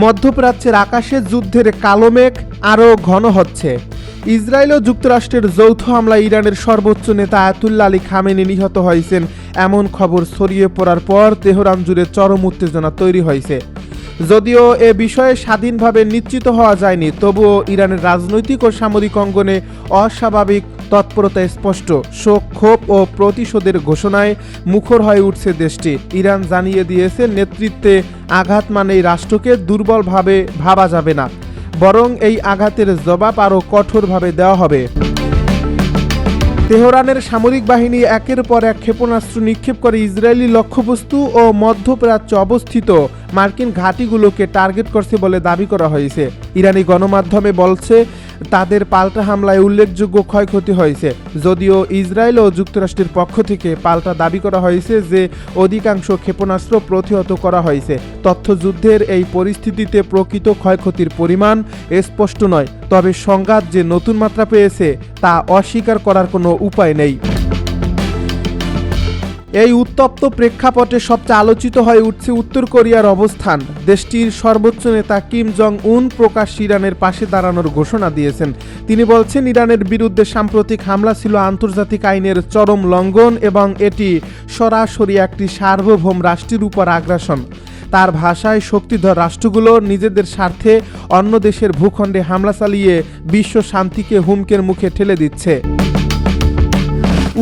মধ্যপ্রাচ্যের আকাশে যুদ্ধের কালো মেঘ আরও ঘন হচ্ছে। ইসরায়েল ও যুক্তরাষ্ট্রের যৌথ হামলায় ইরানের সর্বোচ্চ নেতা আয়াতুল্লাহ আলী খামেনি নিহত হয়েছেন এমন খবর ছড়িয়ে পড়ার পর তেহরান জুড়ে চরম উত্তেজনা তৈরি হয়েছে। যদিও এ বিষয়ে স্বাধীনভাবে নিশ্চিত হওয়া যায়নি, তবুও ইরানের রাজনৈতিক ও সামরিক অঙ্গনে অস্বাভাবিক তৎপরতা স্পষ্ট। শোক, ক্ষোভ ও প্রতিশোধের ঘোষণায় মুখর হয়ে উঠছে দেশটি। ইরান জানিয়ে দিয়েছে, নেতৃত্বে আঘাত মানেই রাষ্ট্রকে দুর্বলভাবে ভাবা যাবে না, বরং এই আঘাতের জবাব আরও কঠোরভাবে দেওয়া হবে। তেহরানের সামরিক বাহিনী একের পর এক ক্ষেপণাস্ত্র নিক্ষেপ করে ইসরায়েলি লক্ষ্যবস্তু ও মধ্যপ্রাচ্যে অবস্থিত মার্কিন ঘাঁটিগুলোকে টার্গেট করছে বলে দাবি করা হয়েছে। ইরানি গণমাধ্যমে বলছে, তাদের পাল্টা হামলায় উল্লেখযোগ্য ক্ষয়ক্ষতি হয়েছে। যদিও ইসরায়েল ও যুক্তরাষ্ট্রের পক্ষ থেকে পাল্টা দাবি করা হয়েছে যে অধিকাংশ ক্ষেপণাস্ত্র প্রতিহত করা হয়েছে। তথ্যযুদ্ধের এই পরিস্থিতিতে প্রকৃত ক্ষয়ক্ষতির পরিমাণ স্পষ্ট নয়, তবে সংঘাত যে নতুন মাত্রা পেয়েছে তা অস্বীকার করার কোনো উপায় নেই। এই উত্তপ্ত প্রেক্ষাপটে সবচেয়ে আলোচিত হয়ে উঠছে উত্তর কোরিয়ার অবস্থান। দেশটির সর্বোচ্চ নেতা কিম জং উন প্রকাশ্যে ইরানের পাশে দাঁড়ানোর ঘোষণা দিয়েছেন। তিনি বলছেন, ইরানের বিরুদ্ধে সাম্প্রতিক হামলা ছিল আন্তর্জাতিক আইনের চরম লঙ্ঘন এবং এটি সরাসরি একটি সার্বভৌম রাষ্ট্রের উপর আগ্রাসন। তার ভাষায়, শক্তিধর রাষ্ট্রগুলো নিজেদের স্বার্থে অন্য দেশের ভূখণ্ডে হামলা চালিয়ে বিশ্ব শান্তিকে হুমকির মুখে ঠেলে দিচ্ছে।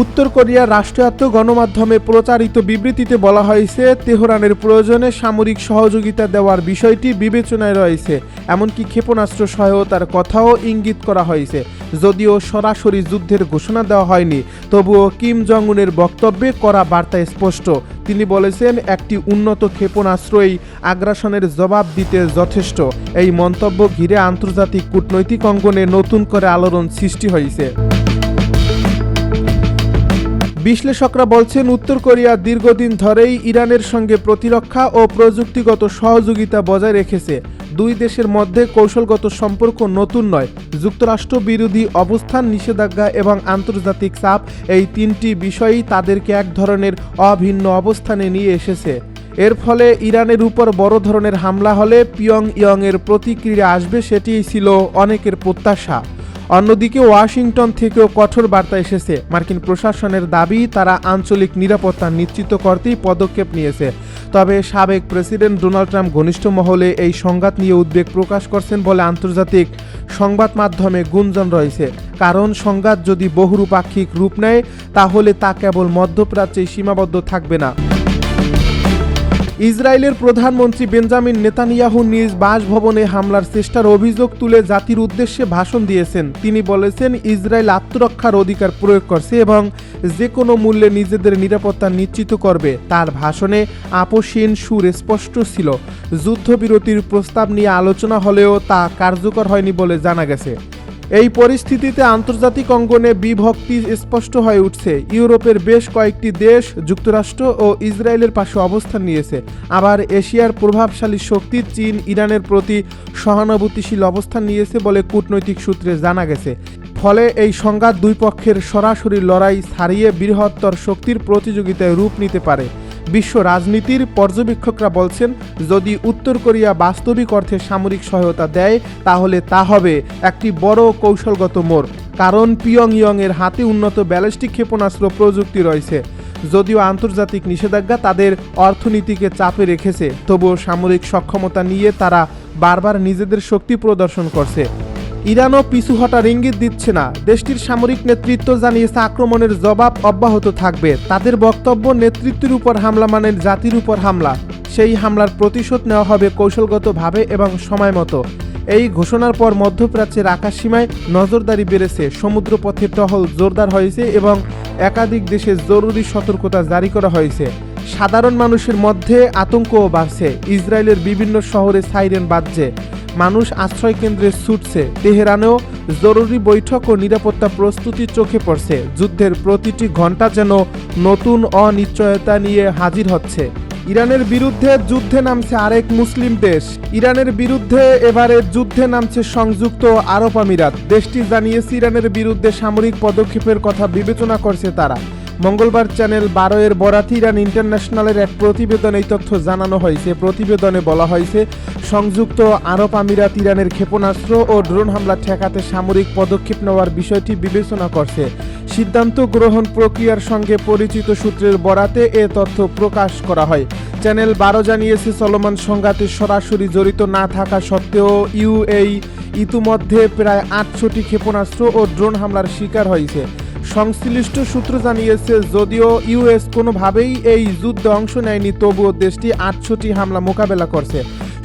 উত্তর কোরিয়ার রাষ্ট্রায়ত্ত গণমাধ্যমে প্রচারিত বিবৃতিতে বলা হয়েছে, তেহরানের প্রয়োজনে সামরিক সহযোগিতা দেওয়ার বিষয়টি বিবেচনায় রয়েছে, এমনকি ক্ষেপণাস্ত্র সহায়তার কথাও ইঙ্গিত করা হয়েছে। যদিও সরাসরি যুদ্ধের ঘোষণা দেওয়া হয়নি, তবুও কিম জং উনের বক্তব্যে করা বার্তা স্পষ্ট। তিনি বলেছেন, একটি উন্নত ক্ষেপণাস্ত্রই আগ্রাসনের জবাব দিতে যথেষ্ট। এই মন্তব্য ঘিরে আন্তর্জাতিক কূটনৈতিক অঙ্গনে নতুন করে আলোড়ন সৃষ্টি হয়েছে। বিশ্লেষকরা বলছেন, উত্তর কোরিয়া দীর্ঘদিন ধরেই ইরানের সঙ্গে প্রতিরক্ষা ও প্রযুক্তিগত সহযোগিতা বজায় রেখেছে। দুই দেশের মধ্যে কৌশলগত সম্পর্ক নতুন নয়। যুক্তরাষ্ট্র বিরোধী অবস্থান, নিষেধাজ্ঞা এবং আন্তর্জাতিক চাপ, এই তিনটি বিষয়ই তাদেরকে এক ধরনের অভিন্ন অবস্থানে নিয়ে এসেছে। এর ফলে ইরানের উপর বড় ধরনের হামলা হলে পিয়ংইয়ংয়ের প্রতিক্রিয়া আসবে, সেটিই ছিল অনেকের প্রত্যাশা। অন্যদিকে ওয়াশিংটন থেকেও কঠোর বার্তা এসেছে। মার্কিন প্রশাসনের দাবি, তারা আঞ্চলিক নিরাপত্তা নিশ্চিত করতেই পদক্ষেপ নিয়েছে। তবে সাবেক প্রেসিডেন্ট ডোনাল্ড ট্রাম্প ঘনিষ্ঠ মহলে এই সংঘাত নিয়ে উদ্বেগ প্রকাশ করছেন বলে আন্তর্জাতিক সংবাদ মাধ্যমে গুঞ্জন রয়েছে। কারণ সংঘাত যদি বহুপাক্ষিক রূপ নেয়, তাহলে তা কেবল মধ্যপ্রাচ্যেই সীমাবদ্ধ থাকবে না। ইসরায়েলের প্রধানমন্ত্রী বেঞ্জামিন নেতানিয়াহু নিজ বাসভবনে হামলার চেষ্টার অভিযোগ তুলে জাতির উদ্দেশ্যে ভাষণ দিয়েছেন। তিনি বলেছেন, ইসরায়েল আত্মরক্ষার অধিকার প্রয়োগ করছে এবং যে কোনো মূল্যে নিজেদের নিরাপত্তা নিশ্চিত করবে। তার ভাষণে আপোষহীন সুর স্পষ্ট ছিল। যুদ্ধবিরতির প্রস্তাব নিয়ে আলোচনা হলেও তা কার্যকর হয়নি বলে জানা গেছে। এই পরিস্থিতিতে আন্তর্জাতিক অঙ্গনে বিভক্তি স্পষ্ট হয়ে উঠছে। ইউরোপের বেশ কয়েকটি দেশ যুক্তরাষ্ট্র ও ইসরায়েলের পাশে অবস্থান নিয়েছে। আবার এশিয়ার প্রভাবশালী শক্তি চীন ইরানের প্রতি সহানুভূতিশীল অবস্থান নিয়েছে বলে কূটনৈতিক সূত্রে জানা গেছে। ফলে এই সংঘাত দুই পক্ষের সরাসরি লড়াই ছাড়িয়ে বৃহত্তর শক্তির প্রতিযোগিতায় রূপ নিতে পারে। বিশ্ব রাজনীতির পর্যবেক্ষকরা বলছেন, যদি উত্তর কোরিয়া বাস্তবিক অর্থে সামরিক সহায়তা দেয়, তাহলে তা হবে একটি বড় কৌশলগত মোড়। কারণ পিয়ংইয়ংয়ের হাতে উন্নত ব্যালিস্টিক ক্ষেপণাস্ত্র প্রযুক্তি রয়েছে। যদিও আন্তর্জাতিক নিষেধাজ্ঞা তাদের অর্থনীতিকে চাপে রেখেছে, তবুও সামরিক সক্ষমতা নিয়ে তারা বারবার নিজেদের শক্তি প্রদর্শন করছে। ইরানও পিছু হটার ইঙ্গিত দিচ্ছে না। দেশটির সামরিক নেতৃত্ব জানিয়েছে, আক্রমণের জবাব অব্যাহত থাকবে। তাদের বক্তব্য, নেতৃত্বের উপর হামলা মানে জাতির উপর হামলা। সেই হামলার প্রতিশোধ নেওয়া হবে কৌশলগতভাবে এবং সময় মতো। এই ঘোষণার পর মধ্যপ্রাচ্যের আকাশসীমায় নজরদারি বেড়েছে, সমুদ্রপথে টহল জোরদার হয়েছে এবং একাধিক দেশে জরুরি সতর্কতা জারি করা হয়েছে। সাধারণ মানুষের মধ্যে আতঙ্কও বাড়ছে। ইসরায়েলের বিভিন্ন শহরে সাইরেন বাজছে, মানুষ আশ্রয় কেন্দ্রে ছুটছে। তেহরানেও জরুরি বৈঠক ও নিরাপত্তা প্রস্তুতি চোখে পড়ছে। যুদ্ধের প্রতিটি ঘণ্টা যেন নতুন অনিশ্চয়তা নিয়ে হাজির হচ্ছে। ইরানের বিরুদ্ধে যুদ্ধে নামছে আরেক মুসলিম দেশ। ইরানের বিরুদ্ধে এবারে যুদ্ধে নামছে সংযুক্ত আরব আমিরাত। দেশটি জানিয়েছে, ইরানের বিরুদ্ধে সামরিক পদক্ষেপের কথা বিবেচনা করছে তারা। মঙ্গলবার চ্যানেল 12 এর বরাতে ইরান ইন্টারন্যাশনালের এক প্রতিবেদনে এই তথ্য জানানো হয়েছে। প্রতিবেদনে বলা হয়েছে, সংযুক্ত আরব আমিরাত ইরানের ক্ষেপণাস্ত্র ও ড্রোন হামলা ঠেকাতে সামরিক পদক্ষেপ নেওয়ার বিষয়টি বিবেচনা করছে। সিদ্ধান্ত গ্রহণ প্রক্রিয়ার সঙ্গে পরিচিত সূত্রের বরাতে এ তথ্য প্রকাশ করা হয়। চ্যানেল 12 জানিয়েছে, চলমান সংঘাতে সরাসরি জড়িত না থাকা সত্ত্বেও ইউএই ইতিমধ্যে প্রায় 800টি ক্ষেপণাস্ত্র ও ড্রোন হামলার শিকার হয়েছে। সংশ্লিষ্ট সূত্র জানিয়েছে, যদিও ইউএস কোনোভাবেই এই যুদ্ধে অংশ নেয়নি, তবুও দেশটি 800টি হামলা মোকাবেলা করছে।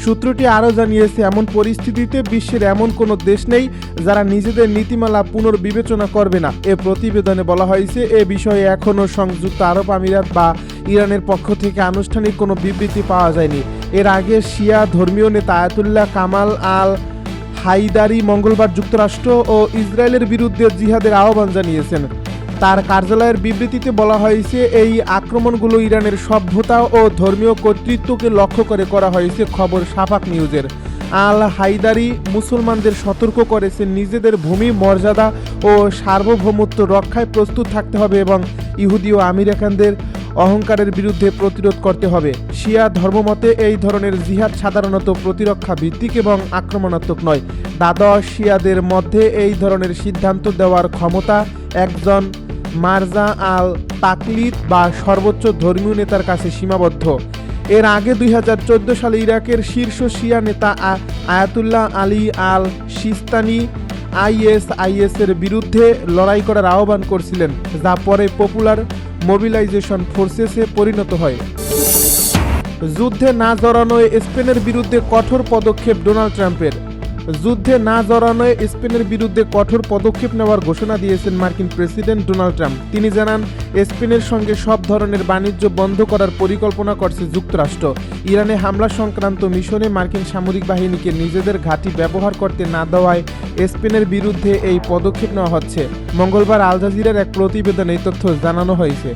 সূত্রটি আরও জানিয়েছে, এমন পরিস্থিতিতে বিশ্বের এমন কোনো দেশ নেই যারা নিজেদের নীতিমালা পুনর্বিবেচনা করবে না। এ প্রতিবেদনে বলা হয়েছে, এ বিষয়ে এখনও সংযুক্ত আরব আমিরাত বা ইরানের পক্ষ থেকে আনুষ্ঠানিক কোনো বিবৃতি পাওয়া যায়নি। এর আগে শিয়া ধর্মীয় নেতা আয়াতুল্লাহ কামাল আল হাইদারি মঙ্গলবার যুক্তরাষ্ট্র ও ইসরায়েলের বিরুদ্ধে জিহাদের আহ্বান জানিয়েছেন। তার কার্যালয়ের বিবৃতিতে বলা হয়েছে, এই আক্রমণগুলো ইরানের সভ্যতা ও ধর্মীয় কর্তৃত্বকে লক্ষ্য করে করা হয়েছে। খবর শাফাক নিউজের। আল হাইদারি মুসলমানদের সতর্ক করেছেন, নিজেদের ভূমি মর্যাদা ও সার্বভৌমত্ব রক্ষায় প্রস্তুত থাকতে হবে এবং ইহুদি ও আমেরিকানদের অহংকারের বিরুদ্ধে প্রতিরোধ করতে হবে। শিয়া ধর্মমতে এই ধরনের জিহাদ সাধারণত প্রতিরক্ষা ভিত্তিক এবং আক্রমণাত্মক নয়। দ্বাদশ শিয়াদের মধ্যে এই ধরনের সিদ্ধান্ত দেওয়ার ক্ষমতা একজন মারজা আল তাকলিদ বা সর্বোচ্চ ধর্মীয় নেতার কাছে সীমাবদ্ধ। এর আগে 2014 সালে ইরাকের শীর্ষ শিয়া নেতা আয়াতুল্লাহ আলী আল সিস্তানি আইএসআইএস এর বিরুদ্ধে লড়াই করার আহ্বান করেছিলেন, যা পরে পপুলার মোবিলাইজেশন ফোর্সেসে পরিণত হয়। যুদ্ধে না জড়ানোয় স্পেনের বিরুদ্ধে কঠোর পদক্ষেপ ডোনাল্ড ট্রাম্পের। যুদ্ধে না জড়ানোয় স্পেনের বিরুদ্ধে কঠোর পদক্ষেপ নেওয়ার ঘোষণা দিয়েছেন মার্কিন প্রেসিডেন্ট ডোনাল্ড ট্রাম্প। তিনি জানান, স্পেনের সঙ্গে সব ধরনের বাণিজ্য বন্ধ করার পরিকল্পনা করছে যুক্তরাষ্ট্র। ইরানে হামলা সংক্রান্ত মিশনে মার্কিন সামরিক বাহিনীকে নিজেদের ঘাঁটি ব্যবহার করতে না দেওয়ায় স্পেনের বিরুদ্ধে এই পদক্ষেপ নেওয়া হচ্ছে। মঙ্গলবার আল জাজিরার এক প্রতিবেদনে এই তথ্য জানানো হয়েছে।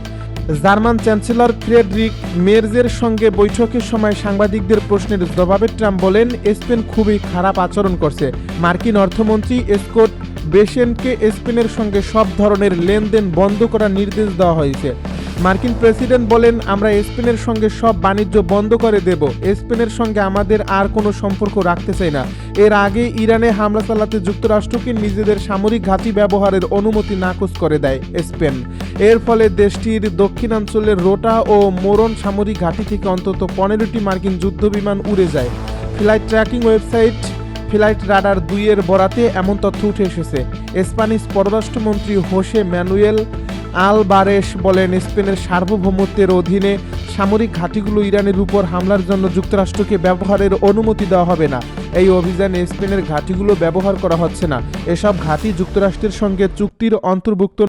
জার্মান চ্যান্সেলর ফ্রেডরিক মের্জের সঙ্গে বৈঠকের সময় সাংবাদিকদের প্রশ্নের জবাবে ট্রাম্প বলেন, স্পেন খুবই খারাপ আচরণ করছে। মার্কিন অর্থমন্ত্রী স্কট বেসেন্টকে স্পেনের সঙ্গে সব ধরনের লেনদেন বন্ধ করার নির্দেশ দেওয়া হয়েছে। মার্কিন প্রেসিডেন্ট বলেন, আমরা স্পেনের সঙ্গে সব বাণিজ্য বন্ধ করে দেব। স্পেনের সঙ্গে আমাদের আর কোনো সম্পর্ক রাখতে চাই না। এর আগে ইরানে হামলা চালাতে যুক্তরাষ্ট্রকে নিজেদের সামরিক ঘাঁটি ব্যবহারের অনুমতি নাকচ করে দেয় স্পেন। এর ফলে দেশটির দক্ষিণাঞ্চলের রোটা ও মোরন সামরিক ঘাঁটি থেকে অন্তত 15টি মার্কিন যুদ্ধবিমান উড়ে যায়। Flight tracking website flight radar 2 এর বরাতে এমন তথ্য উঠে এসেছে। স্প্যানিশ পররাষ্ট্রমন্ত্রী হোসে ম্যানুয়েল আলবারেস বলেন, স্পেনের সার্বভৌমত্বের অধীনে সামরিক ঘাঁটিগুলো ইরানের উপর হামলার জন্য যুক্তরাষ্ট্রকে ব্যবহারের অনুমতি দেওয়া হবে না। এই অভিযানে স্পেনের ঘাঁটিগুলো ব্যবহার করা হচ্ছে না। এসব ঘাঁটি যুক্তরাষ্ট্রের সঙ্গে চুক্তির অন্তর্ভুক্ত